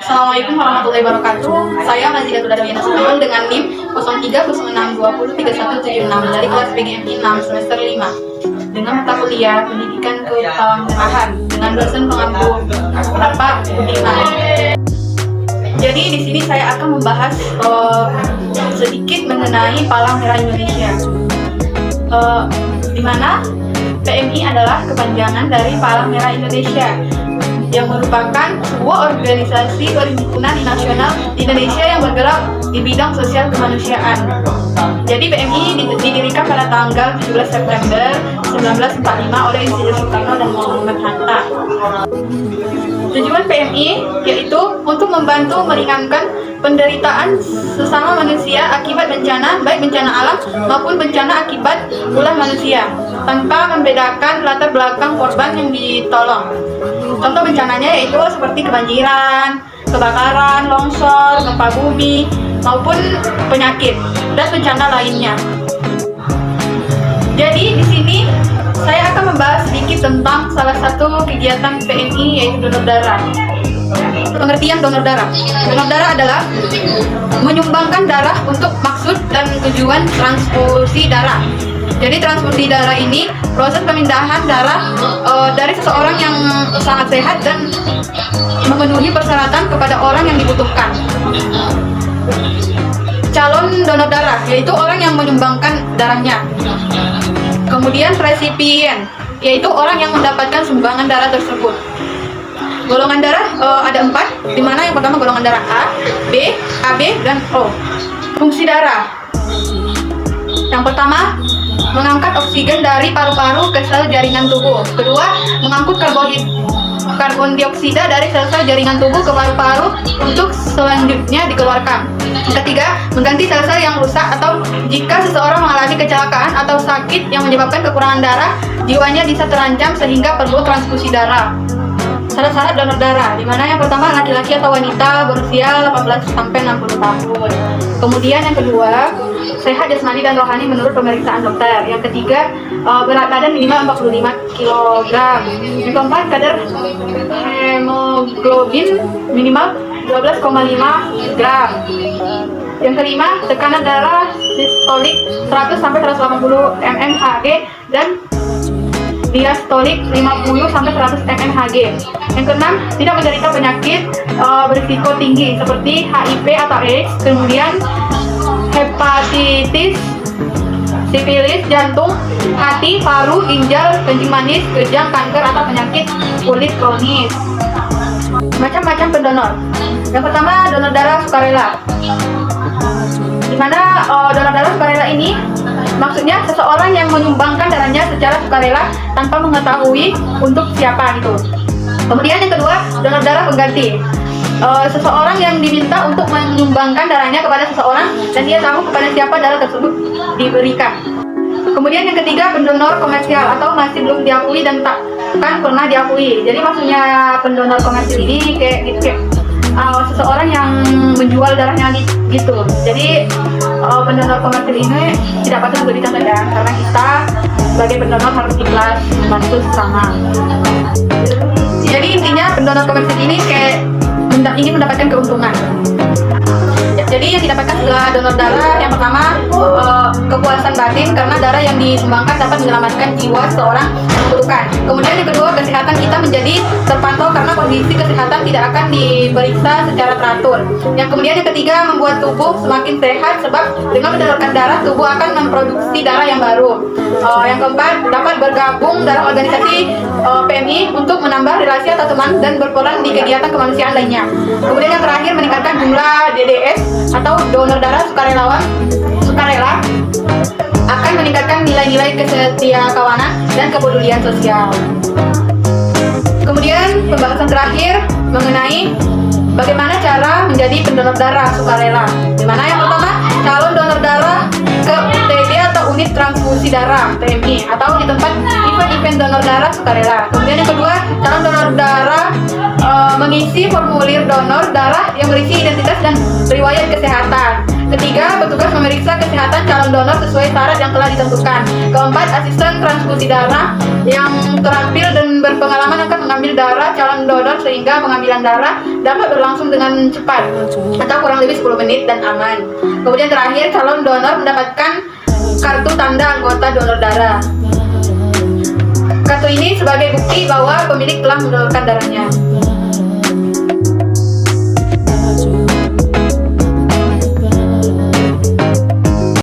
Assalamualaikum warahmatullahi wabarakatuh. Saya Mazida Tudadawiyana Sulaiman dengan NIM 0306203176 dari kelas PGMI 6 semester 5 dengan mata kuliah Pendidikan Kepalangmerahan dengan dosen pengampu Bapak Budiman. Jadi di sini saya akan membahas sedikit mengenai Palang Merah Indonesia. Di mana PMI adalah kepanjangan dari Palang Merah Indonesia, yang merupakan sebuah organisasi perhimpunan nasional di Indonesia yang bergerak di bidang sosial kemanusiaan. Jadi PMI didirikan pada tanggal 17 September 1945 oleh Insinyur Soekarno dan Muhammad Hatta. Tujuan PMI yaitu untuk membantu meringankan penderitaan sesama manusia akibat bencana, baik bencana alam maupun bencana akibat ulah manusia, tanpa membedakan latar belakang korban yang ditolong. Contoh bencananya yaitu seperti kebanjiran, kebakaran, longsor, gempa bumi, maupun penyakit dan bencana lainnya. Jadi di sini saya akan membahas sedikit tentang salah satu kegiatan PMI yaitu donor darah. Pengertian donor darah. Donor darah adalah menyumbangkan darah untuk maksud dan tujuan transfusi darah. Jadi transfusi darah ini proses pemindahan darah dari seseorang yang sangat sehat dan memenuhi persyaratan kepada orang yang dibutuhkan. Calon donor darah yaitu orang yang menyumbangkan darahnya. Kemudian resipien yaitu orang yang mendapatkan sumbangan darah tersebut. Golongan darah ada 4, di mana yang pertama golongan darah A, B, AB, dan O. Fungsi darah. Yang pertama, mengangkat oksigen dari paru-paru ke sel jaringan tubuh. Kedua, mengangkut karbon dioksida dari sel-sel jaringan tubuh ke paru-paru untuk selanjutnya dikeluarkan. Ketiga, mengganti sel-sel yang rusak atau jika seseorang mengalami kecelakaan atau sakit yang menyebabkan kekurangan darah, jiwanya bisa terancam sehingga perlu transfusi darah. Syarat-syarat donor darah, di mana yang pertama laki-laki atau wanita berusia 18 sampai 60 tahun. Kemudian yang kedua, sehat jasmani dan rohani menurut pemeriksaan dokter. Yang ketiga, berat badan minimal 45 kg. Yang keempat, kadar hemoglobin minimal 12,5 gram. Yang kelima, tekanan darah sistolik 100 sampai 180 mmHg dan diastolik 50 sampai 100 mmHg. Yang keenam, tidak menderita penyakit berisiko tinggi seperti HIV atau AIDS, kemudian hepatitis, sifilis, jantung, hati, paru, ginjal, kencing manis, kejang, kanker atau penyakit kulit kronis. Macam-macam pendonor. Yang pertama, donor darah sukarela. Di mana donor darah sukarela ini maksudnya seseorang yang menyumbangkan darahnya secara sukarela tanpa mengetahui untuk siapa gitu. Kemudian yang kedua, donor darah pengganti. Seseorang yang diminta untuk menyumbangkan darahnya kepada seseorang dan dia tahu kepada siapa darah tersebut diberikan. Kemudian yang ketiga, pendonor komersial atau masih belum diakui dan takkan pernah diakui. Jadi maksudnya pendonor komersial ini kayak seseorang yang menjual darahnya gitu. Jadi pendonor komersil ini tidak patut untuk dicontohkan karena kita sebagai pendonor harus ikhlas membantu sesama. Jadi intinya pendonor komersil ini kayak ingin mendapatkan keuntungan. Jadi yang didapatkan setelah donor darah, yang pertama kepuasan batin karena darah yang disumbangkan dapat menyelamatkan jiwa seorang yang membutuhkan. Kemudian yang kedua, kesehatan kita menjadi terpantau karena kondisi kesehatan tidak akan diperiksa secara teratur. Yang kemudian yang ketiga, membuat tubuh semakin sehat sebab dengan mendonorkan darah tubuh akan memproduksi darah yang baru. Yang keempat, dapat bergabung dalam organisasi PMI untuk menambah relasi atau teman dan berperan di kegiatan kemanusiaan lainnya. Kemudian yang terakhir, meningkatkan jumlah DDS atau donor darah sukarela akan meningkatkan nilai-nilai kesetiakawanan dan kepedulian sosial. Kemudian pembahasan terakhir mengenai bagaimana cara menjadi pendonor darah sukarela. Di mana yang pertama, calon donor darah ke UTD atau unit transfusi darah PMI atau di tempat event-event donor darah sukarela. Kemudian yang kedua, calon donor darah mengisi formulir donor darah yang berisi identitas dan riwayat kesehatan. Ketiga, petugas memeriksa kesehatan calon donor sesuai syarat yang telah ditentukan. Keempat, asisten transfusi darah yang terampil dan berpengalaman akan mengambil darah calon donor sehingga pengambilan darah dapat berlangsung dengan cepat atau kurang lebih 10 menit dan aman. Kemudian terakhir, calon donor mendapatkan kartu tanda anggota donor darah. Kartu ini sebagai bukti bahwa pemilik telah mendonorkan darahnya.